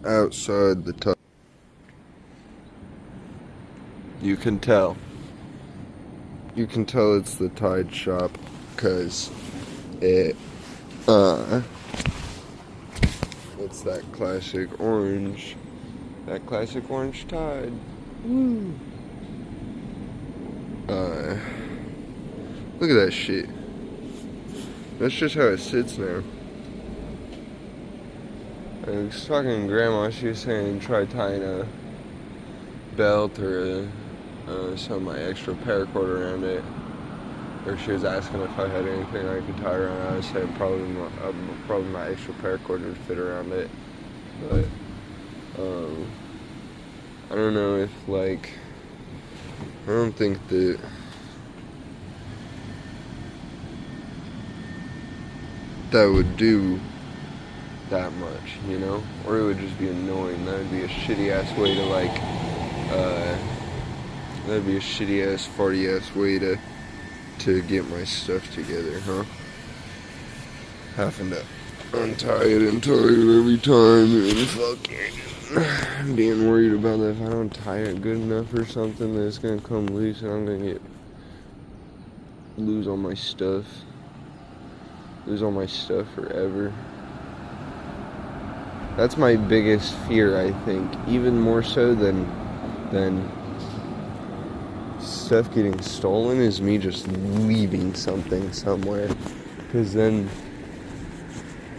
outside the tide. You can tell. You can tell it's the Tide shop because it, it's that classic orange. That classic orange Tide. Woo. Look at that shit. That's just how it sits now. I was talking to Grandma, she was saying try tying a belt or some of my extra paracord around it. Or she was asking if I had anything I could tie around it. I was saying probably my extra paracord would fit around it. But, I don't know if, like, I don't think that would do that much, you know? Or it would just be annoying. That would be a shitty ass way to, like, that'd be a shitty ass, farty ass way to get my stuff together, huh? Having to untie it and tie it every time and fucking being worried about that if I don't tie it good enough or something that it's gonna come loose and I'm gonna lose all my stuff forever. That's my biggest fear, I think, even more so than stuff getting stolen, is me just leaving something somewhere. Because then,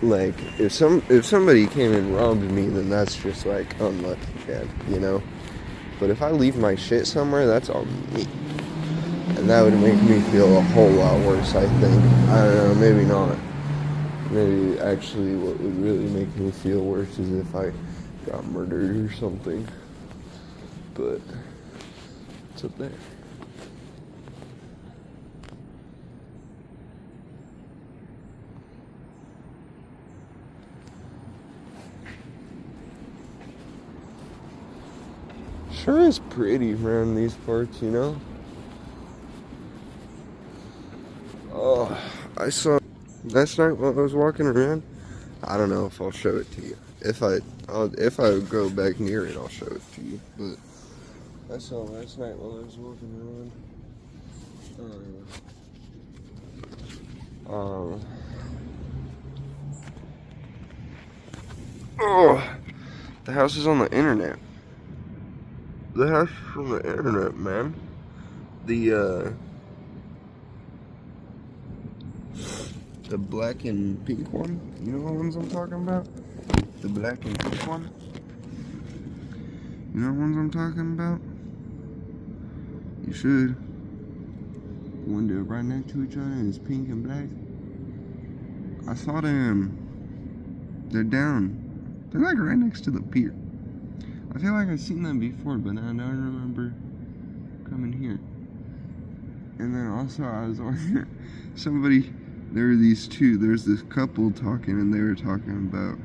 like, if somebody came and robbed me, then that's just like unlucky, man, you know. But if I leave my shit somewhere, that's on me, and that would make me feel a whole lot worse, I think. I don't know, maybe not. Maybe actually what would really make me feel worse is if I got murdered or something. But it's up there. Sure is pretty around these parts, you know? Oh, I saw last night while I was walking around. I don't know if I'll show it to you. If I go back near it, I'll show it to you. But I saw last night while I was walking around. Oh, the house is on the internet. The house from the internet, man. The black and pink one. You know what ones I'm talking about? The black and pink one. You know what ones I'm talking about? You should. One they're right next to each other and it's pink and black. I saw them. They're down. They're like right next to the pier. I feel like I've seen them before, but I don't remember coming here. And then also I was on there were these two, there's this couple talking and they were talking about,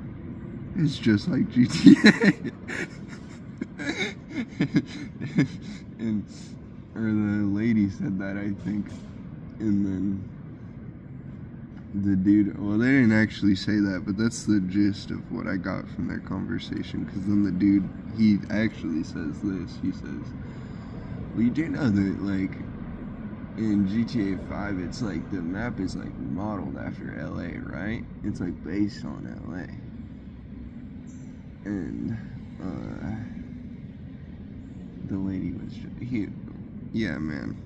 it's just like GTA. Or the lady said that, I think. And then the dude, well, they didn't actually say that, but that's the gist of what I got from their conversation. Because then the dude, he actually says this. He says, well, you do know that, like, in GTA 5, it's like, the map is, like, modeled after LA, right? It's, like, based on LA. And, the lady was just, yeah, man.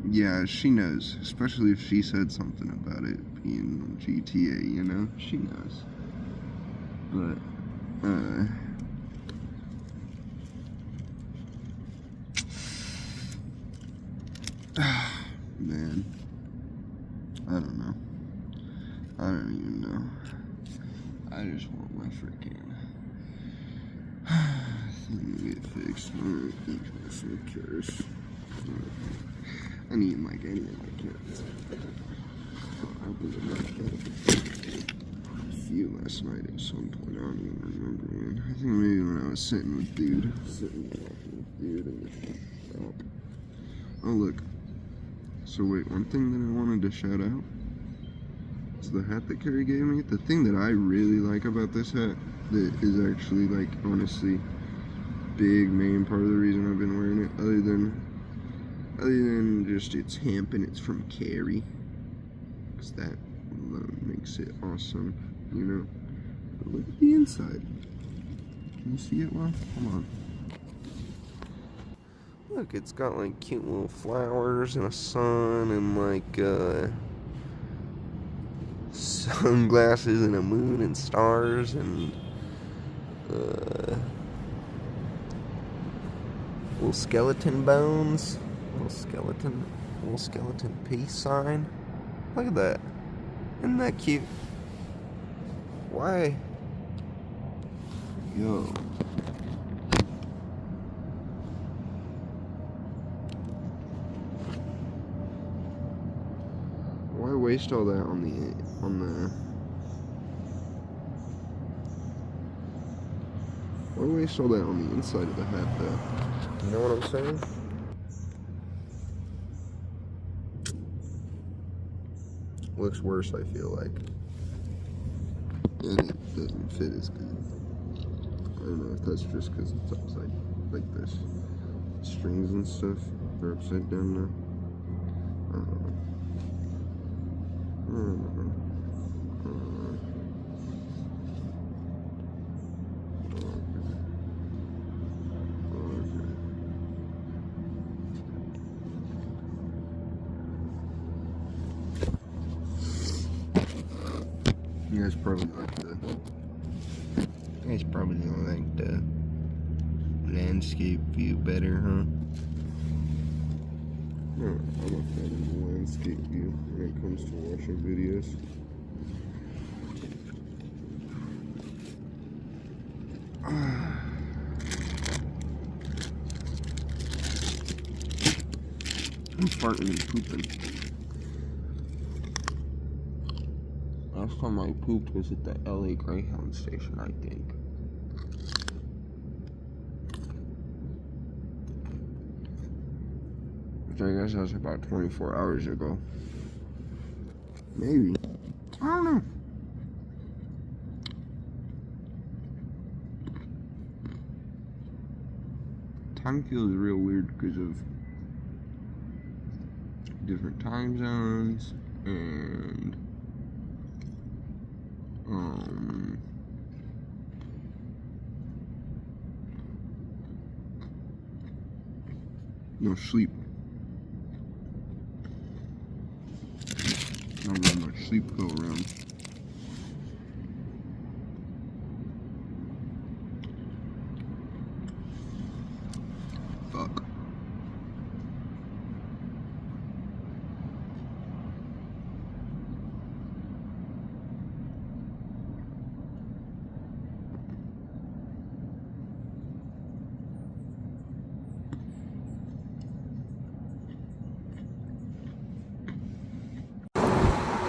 Yeah, she knows, especially if she said something about it being GTA, you know? She knows. But, man, I don't know. I don't even know. I just want my freaking thing to get fixed. Alright, who cares? I need like any of my kids. I think I got a few last night at some point. I don't even remember when. I think maybe when I was sitting with dude in the shop. Oh look. So wait, one thing that I wanted to shout out is the hat that Carrie gave me. The thing that I really like about this hat that is actually, like, honestly, big main part of the reason I've been wearing it, other than just it's hemp and it's from Cali, because that alone makes it awesome, you know. But look at the inside. Can you see it well? Come on. Look, it's got like cute little flowers and a sun and like sunglasses and a moon and stars and little skeleton bones, little skeleton peace sign. Look at that. Isn't that cute? Why? Yo. Why waste all that on the why waste all that on the inside of the hat though? You know what I'm saying? Looks worse, I feel like. And it doesn't fit as good. I don't know if that's just because it's upside like this. Strings and stuff are upside down now. I don't know. You guys probably like the landscape view better, huh? No, I'm a fan of the landscape view when it comes to watching videos. I'm farting and pooping. Last time I pooped was at the LA Greyhound station, I think. Which I guess that was about 24 hours ago. Maybe. I don't know. Time feels real weird because of different time zones and no sleep. Not really much sleep go around. Fuck.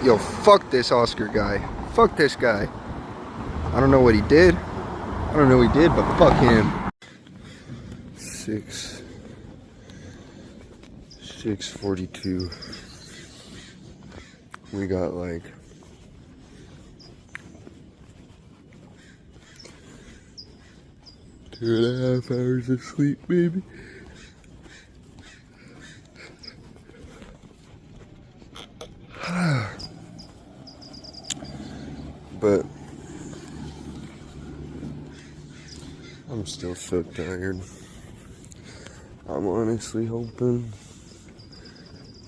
Yo, fuck this Oscar guy. Fuck this guy. I don't know what he did. I don't know what he did, but fuck him. 6:42. We got like 2.5 hours of sleep, maybe. But I'm still so tired. I'm honestly hoping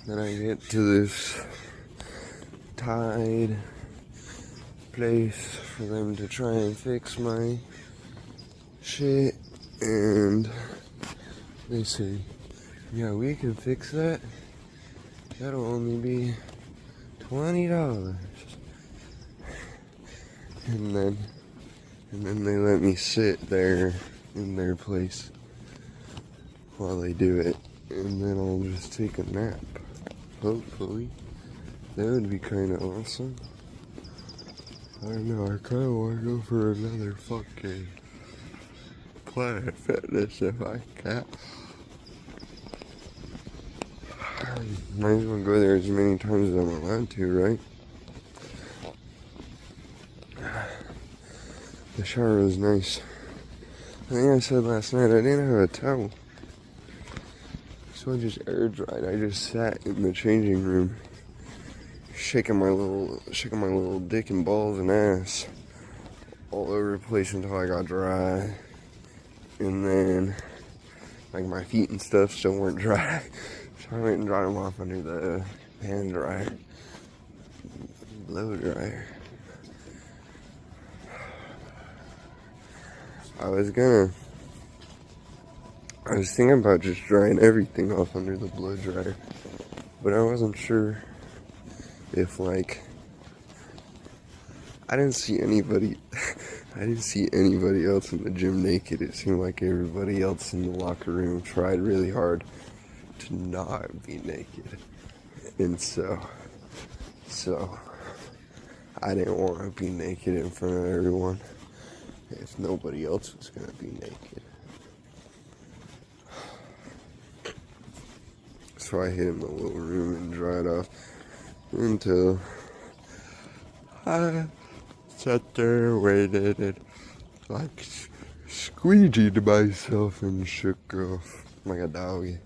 that I get to this Tide place for them to try and fix my shit, and they say, yeah, we can fix that. That'll only be $20. And then they let me sit there in their place while they do it, and then I'll just take a nap. Hopefully, that would be kind of awesome. I don't know. I kind of want to go for another fucking Planet Fitness if I can. Might as well go there as many times as I'm allowed to, right? The shower was nice. I think I said last night I didn't have a towel. So I just air dried. I just sat in the changing room, shaking my little dick and balls and ass all over the place until I got dry. And then, like, my feet and stuff still weren't dry. So I went and dried them off under the hand dryer, blow dryer. I was thinking about just drying everything off under the blow dryer, but I wasn't sure if, like, I didn't see anybody else in the gym naked. It seemed like everybody else in the locker room tried really hard to not be naked. And so I didn't want to be naked in front of everyone if nobody else was going to be naked. So I hid in the little room and dried off until I sat there, waited, and like squeegeed myself and shook off like a doggy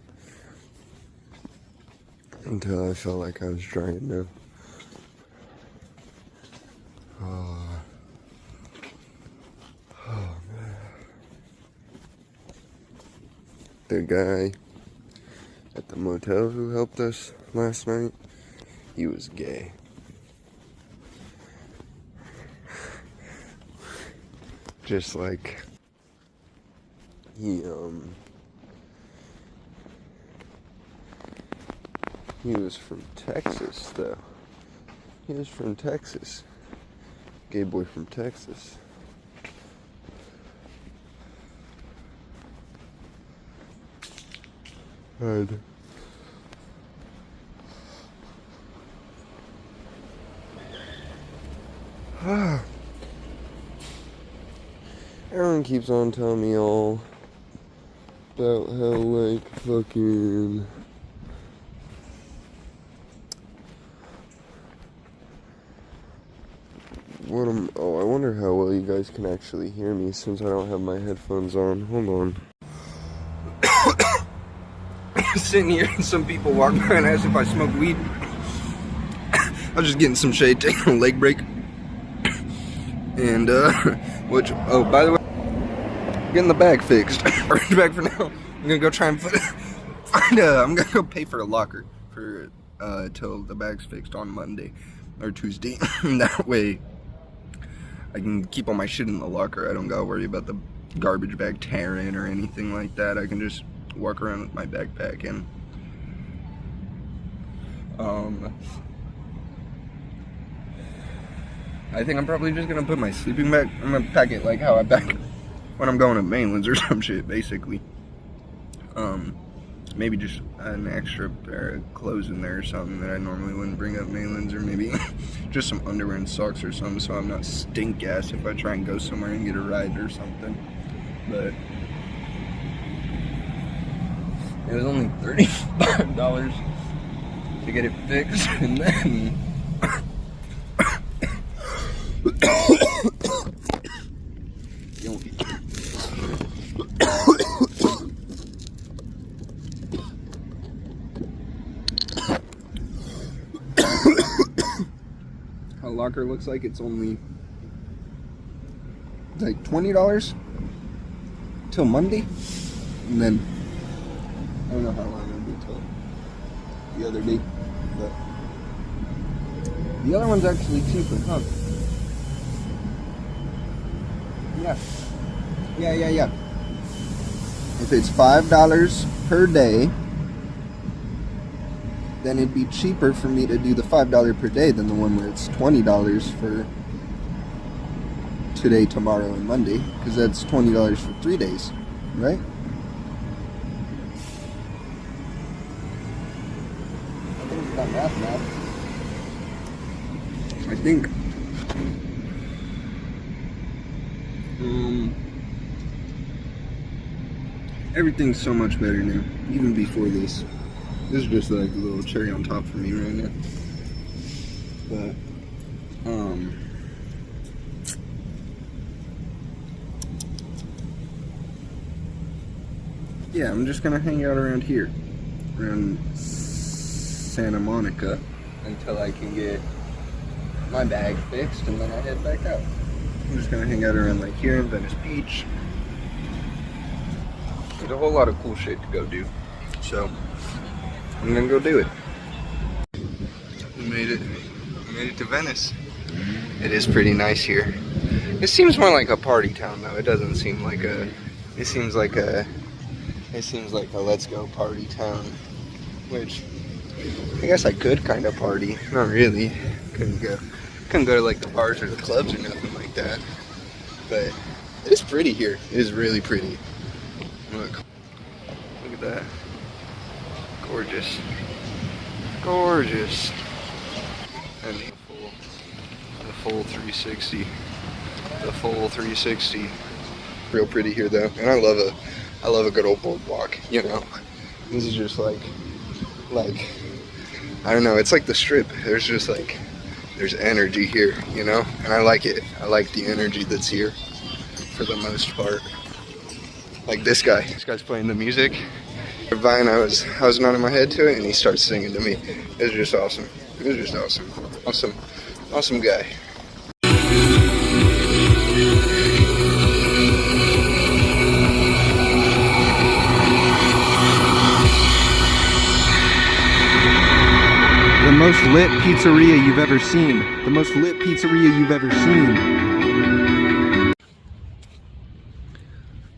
until I felt like I was dry enough. Oh man. The guy at the motel who helped us last night, he was gay. Just like he was from Texas though. He was from Texas. Gay boy from Texas. And everyone keeps on telling me all about how, like, fucking I wonder how well you guys can actually hear me since I don't have my headphones on. Hold on. Sitting here and some people walk by and ask if I smoke weed. I was just getting some shade, taking a leg break. And, by the way, getting the bag fixed. Orange bag for now. I'm gonna go try and I'm gonna go pay for a locker for, till the bag's fixed on Monday or Tuesday. That way I can keep all my shit in the locker. I don't gotta worry about the garbage bag tearing or anything like that. I can just walk around with my backpack and I think I'm probably just gonna put my sleeping bag. I'm gonna pack it like how I pack when I'm going to Mainlands or some shit, basically. Maybe just an extra pair of clothes in there or something that I normally wouldn't bring up Mainlands, or maybe just some underwear and socks or something so I'm not stink ass if I try and go somewhere and get a ride or something. But it was only $35 to get it fixed, and then a locker looks like it's only like $20 till Monday, and then I don't know how long it'll be till the other day, but the other one's actually cheaper, huh? Yeah. If it's $5 per day, then it'd be cheaper for me to do the $5 per day than the one where it's $20 for today, tomorrow, and Monday, because that's $20 for 3 days, right? I think it's not math. I think everything's so much better now, even before this. This is just like a little cherry on top for me right now. But yeah, I'm just gonna hang out around here, around Santa Monica, until I can get my bag fixed, and then I head back out. I'm just gonna hang out around like here in Venice Beach. There's a whole lot of cool shit to go do, so I'm gonna go do it. We made it to Venice. It is pretty nice here. It seems more like a party town though. It doesn't seem like a. It seems like a let's go party town, which I guess I could kind of party. Not really. Couldn't go to like the bars or the clubs or nothing like that. But it's pretty here. It is really pretty. Look at that. Gorgeous. Gorgeous. And the full 360. The full 360. Real pretty here though. And I love a good old boardwalk, you know. This is just like I don't know, it's like the strip. There's energy here, you know, and I like it. I like the energy that's here for the most part. Like this guy's playing the music. Vine, I was nodding my head to it, and he starts singing to me. It was just awesome. It was just awesome. Awesome guy. The most lit pizzeria you've ever seen. The most lit pizzeria you've ever seen.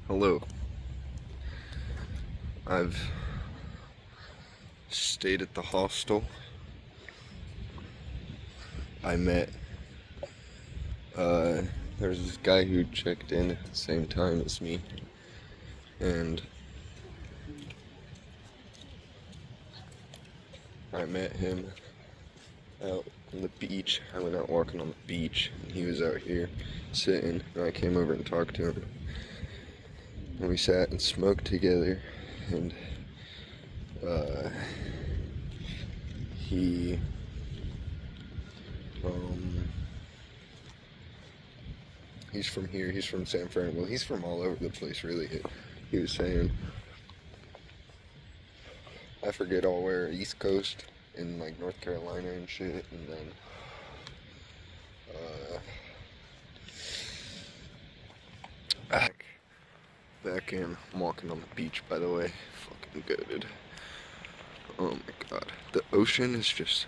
Hello. I've stayed at the hostel. I met there's this guy who checked in at the same time as me, and I met him out on the beach. I went out walking on the beach, and he was out here sitting, and I came over and talked to him. And we sat and smoked together, and he's from here, he's from San Fran. Well, he's from all over the place, really. He was saying, I forget all where, East Coast, in like North Carolina and shit, and then back in. I'm walking on the beach, by the way. Fucking goated. Oh my god. The ocean is just...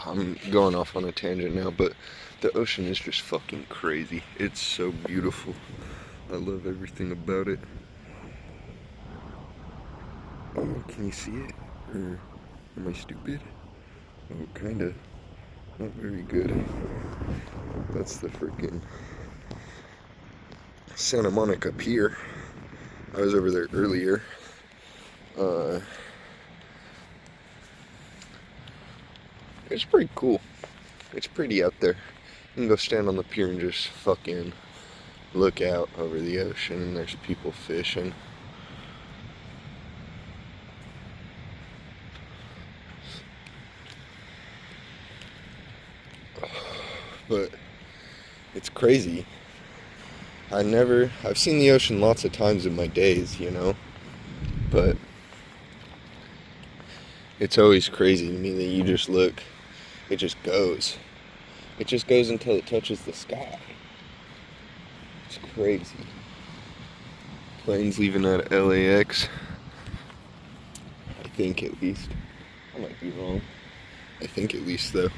I'm going off on a tangent now, but the ocean is just fucking crazy. It's so beautiful. I love everything about it. Oh, can you see it? Or am I stupid? Oh, kinda. Not very good. That's the freaking Santa Monica Pier. I was over there earlier. It's pretty cool. It's pretty out there. You can go stand on the pier and just fucking look out over the ocean, and there's people fishing. But it's crazy. I've seen the ocean lots of times in my days, you know, but it's always crazy to me that you just look, it just goes until it touches the sky. It's crazy. Planes leaving out of LAX, I think at least. I might be wrong. I think at least though.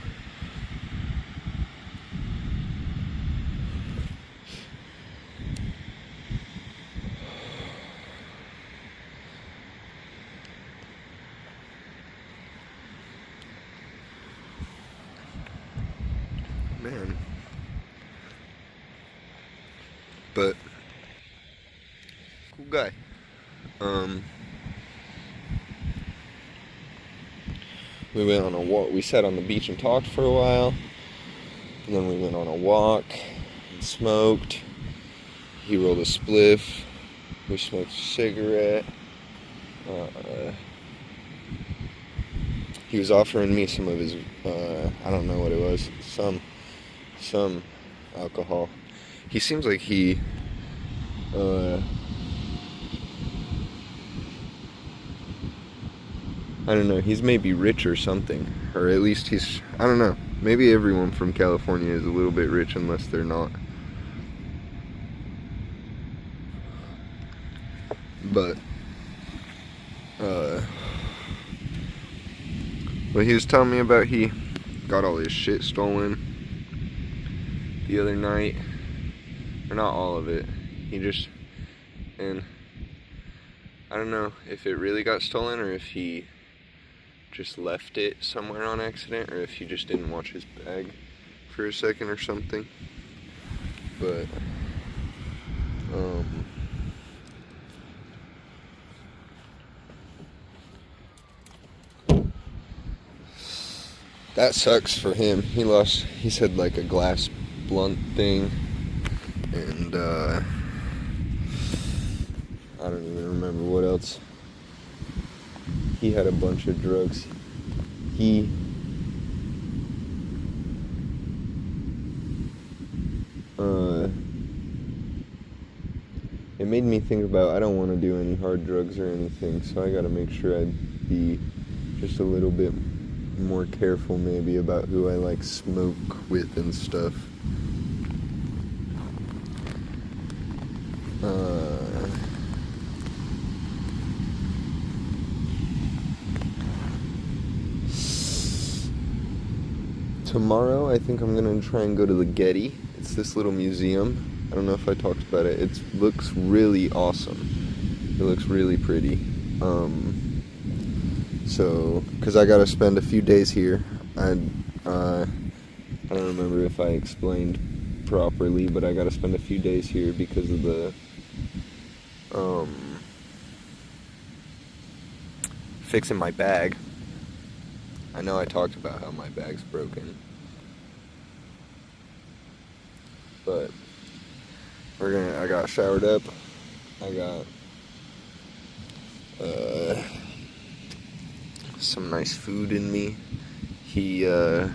Man. But cool guy. We went on a walk. We sat on the beach and talked for a while, and then we went on a walk and smoked. He rolled a spliff. We smoked a cigarette. He was offering me some of his, I don't know what it was, some alcohol. He seems like he I don't know, he's maybe rich or something. Or at least he's, I don't know. Maybe everyone from California is a little bit rich unless they're not. But, what he was telling me about, he got all his shit stolen the other night. Or not all of it. And I don't know if it really got stolen or if he just left it somewhere on accident or if he just didn't watch his bag for a second or something. But, that sucks for him. He said like a glass blunt thing, and I don't even remember what else. He had a bunch of drugs. It made me think about, I don't want to do any hard drugs or anything, so I gotta make sure I be just a little bit more careful maybe about who I like smoke with and stuff. Tomorrow I think I'm gonna try and go to the Getty. It's this little museum. I don't know if I talked about it. It looks really awesome. It looks really pretty. So, because I gotta spend a few days here. I don't remember if I explained properly, but I gotta spend a few days here because of the fixing my bag. I know I talked about how my bag's broken, but I got showered up. I got some nice food in me. He went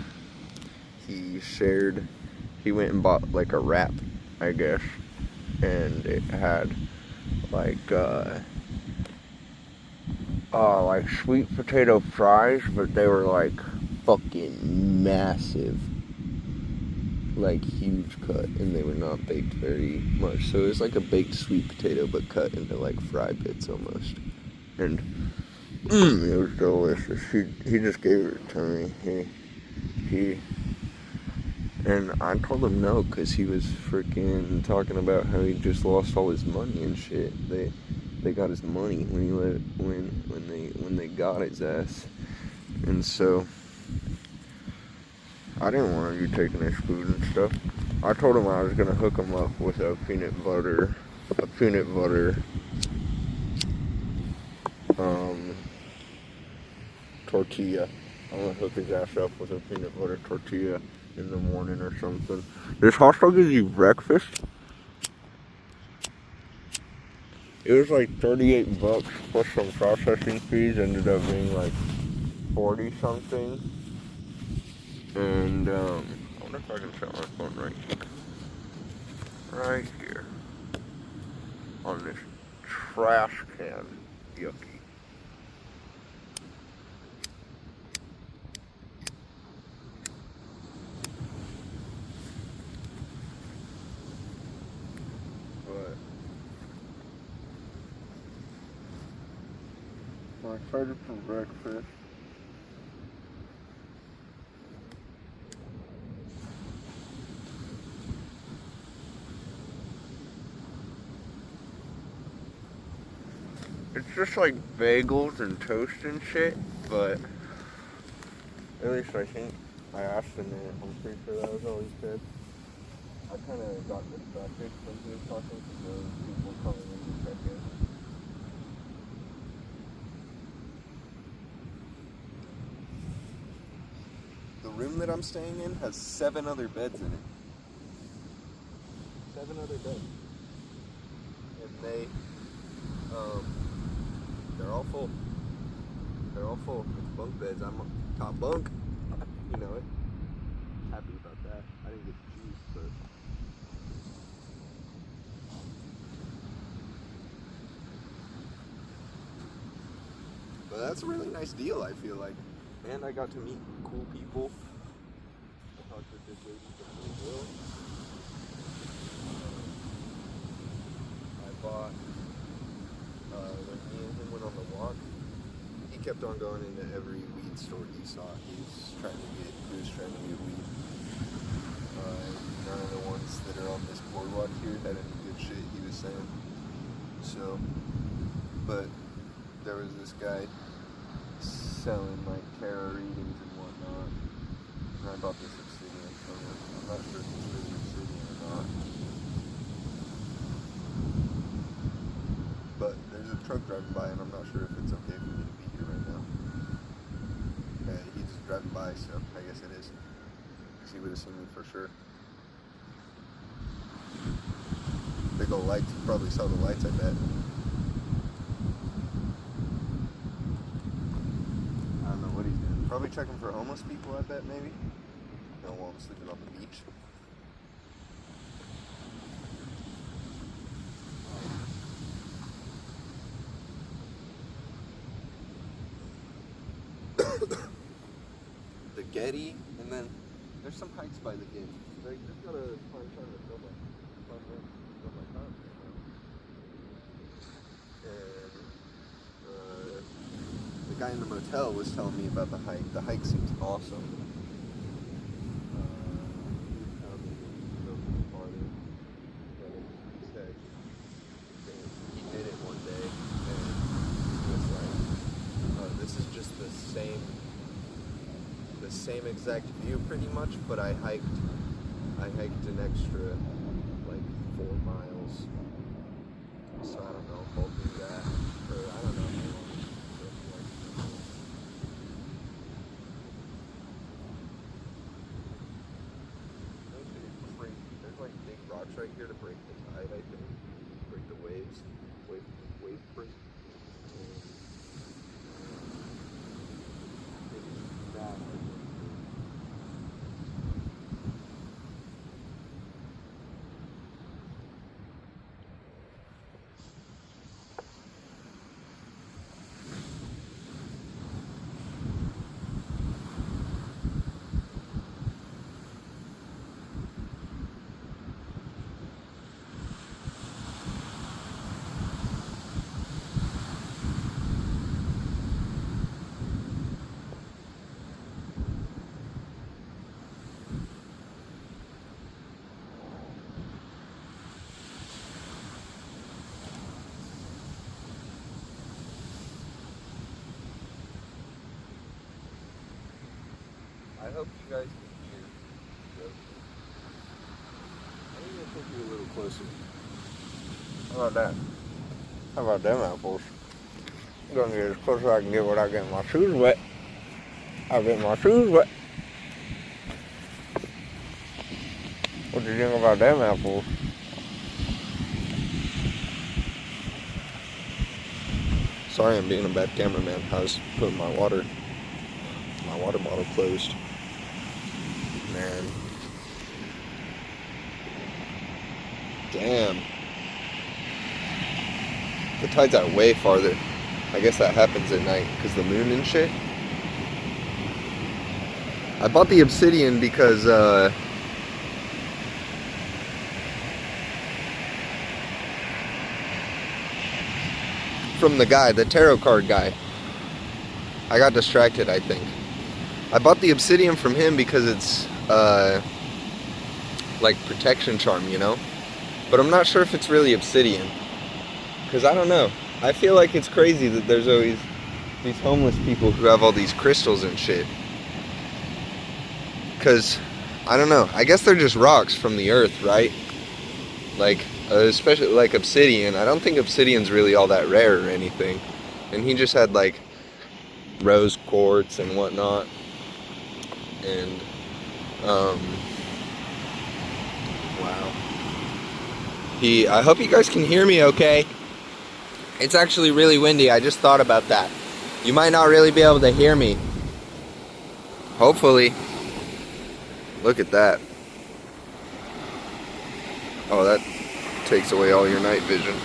and bought like a wrap, I guess, and it had like sweet potato fries, but they were like fucking massive, like huge cut, and they were not baked very much, so it was like a baked sweet potato but cut into like fry bits almost, and it was delicious. He just gave it to me. And I told him no, because he was freaking talking about how he just lost all his money and shit. They got his money when they got his ass, and so I didn't want to be taking his food and stuff. I told him I was gonna hook him up with a peanut butter tortilla. I'm gonna hook his ass up with a peanut butter tortilla in the morning or something. This hostel gives you breakfast. It was like $38 plus some processing fees. Ended up being like 40 something. And I wonder if I can set my phone right here on this trash can. Yucky. I'm excited for breakfast. It's just like bagels and toast and shit, but at least I think I asked him and I'm pretty sure that was all he said. I kind of got distracted when he was talking because there was people coming in to check in. The room that I'm staying in has 7 other beds in it. 7 other beds. And they're all full. They're all full. It's bunk beds. I'm on top bunk. You know it. Happy about that. I didn't get to choose, but that's a really nice deal, I feel like. And I got to meet cool people. I talked to this lady from Brazil. I bought, when me and him went on the walk, he kept on going into every weed store he saw. He was trying to get weed. None of the ones that are on this boardwalk here had any good shit, he was saying. So, but there was this guy selling like tarot readings and whatnot, and I bought this obsidian from him. I'm not sure if it's really obsidian or not, but there's a truck driving by and I'm not sure if it's okay for me to be here right now. He's just driving by, so I guess it is, because he would have seen me for sure. Big old lights, you probably saw the lights, I bet. I don't know what he's doing. Probably checking for homeless people, I bet, maybe. No, while I'm sleeping on the beach. The Getty, and then there's some hikes by the Getty. I just gotta find time to fill my time. And the guy in the motel was telling me about the hike. The hike seems awesome. He was telling me to go farther. And he said he did it one day, and he was like, "This is just the same exact view, pretty much, but I hiked an extra like 4 miles. So I don't know if I'll do that, or I don't know how long it's crazy. There's like big rocks right here to break the tide, I think. Break the waves. Wave break. I hope you guys can hear. I'm gonna take you a little closer. How about that? How about them apples? I'm gonna get as close as I can get without getting my shoes wet. I'll get my shoes wet. What do you think about them apples? Sorry I'm being a bad cameraman. I was putting my water bottle closed. Man. Damn. The tide's out way farther. I guess that happens at night because the moon and shit. I bought the obsidian because from the guy, the tarot card guy. I got distracted, I think. I bought the obsidian from him because it's like protection charm, you know? But I'm not sure if it's really obsidian. Because I don't know. I feel like it's crazy that there's always these homeless people who have all these crystals and shit. Because, I don't know. I guess they're just rocks from the earth, right? Like, especially like obsidian. I don't think obsidian's really all that rare or anything. And he just had like rose quartz and whatnot. And, wow. I hope you guys can hear me okay. It's actually really windy. I just thought about that. You might not really be able to hear me. Hopefully. Look at that. Oh, that takes away all your night vision.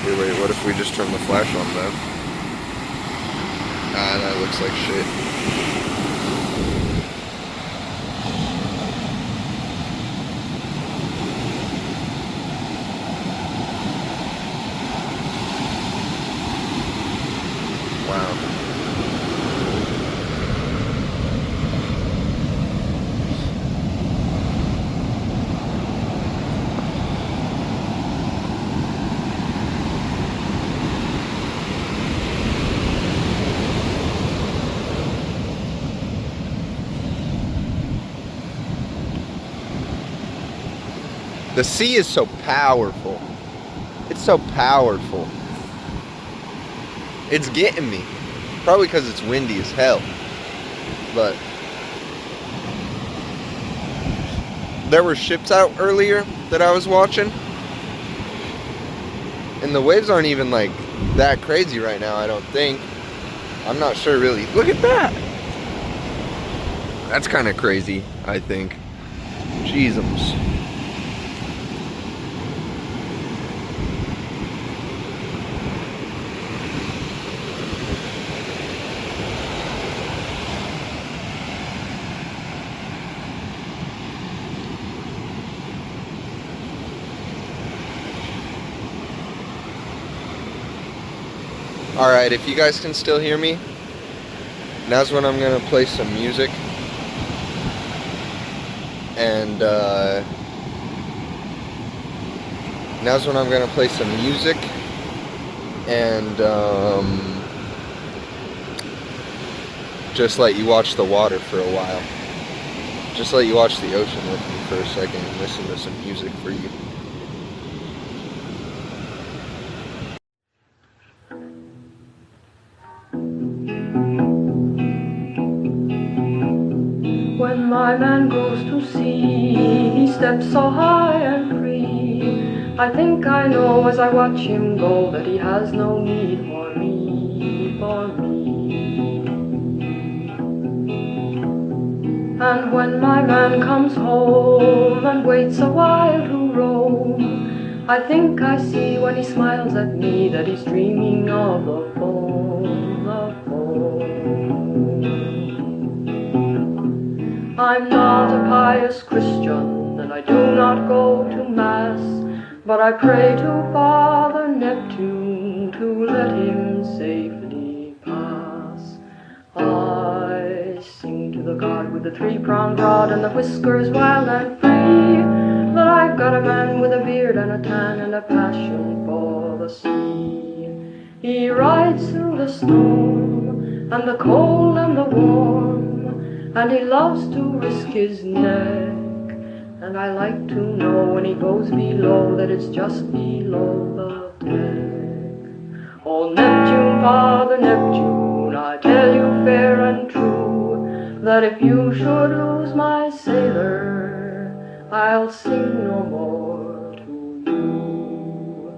Here, wait, what if we just turn the flash on though? Ah, that looks like shit. Wow. The sea is so powerful. It's so powerful. It's getting me. Probably because it's windy as hell. But there were ships out earlier that I was watching. And the waves aren't even like that crazy right now, I don't think. I'm not sure really. Look at that. That's kind of crazy, I think. Jeezums. Alright, if you guys can still hear me, now's when I'm gonna play some music. And now's when I'm gonna play some music and just let you watch the water for a while. Just let you watch the ocean with me for a second and listen to some music for you. When my man goes to sea, he steps so high and free. I think I know as I watch him go that he has no need for me, for me. And when my man comes home and waits a while to roam, I think I see when he smiles at me that he's dreaming of the foam, the foam. I'm not a pious Christian, and I do not go to Mass, but I pray to Father Neptune to let him safely pass. I sing to the God with the three-pronged rod and the whiskers wild and free, that I've got a man with a beard and a tan and a passion for the sea. He rides through the storm, and the cold and the warm, and he loves to risk his neck, and I like to know when he goes below that it's just below the deck. Oh, Neptune, Father Neptune, I tell you fair and true, that if you should lose my sailor, I'll sing no more to you.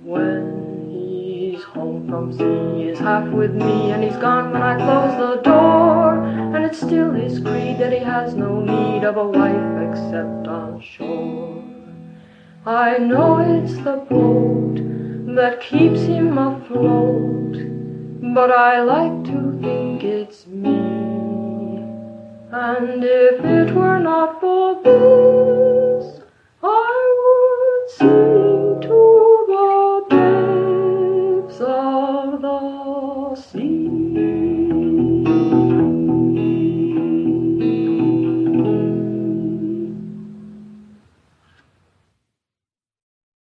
When he's home from sea, he's half with me, and he's gone when I close the door, and it's still his creed that he has no need of a wife except on shore. I know it's the boat that keeps him afloat, but I like to think it's me. And if it were not for this, I would sing to the depths of the sea.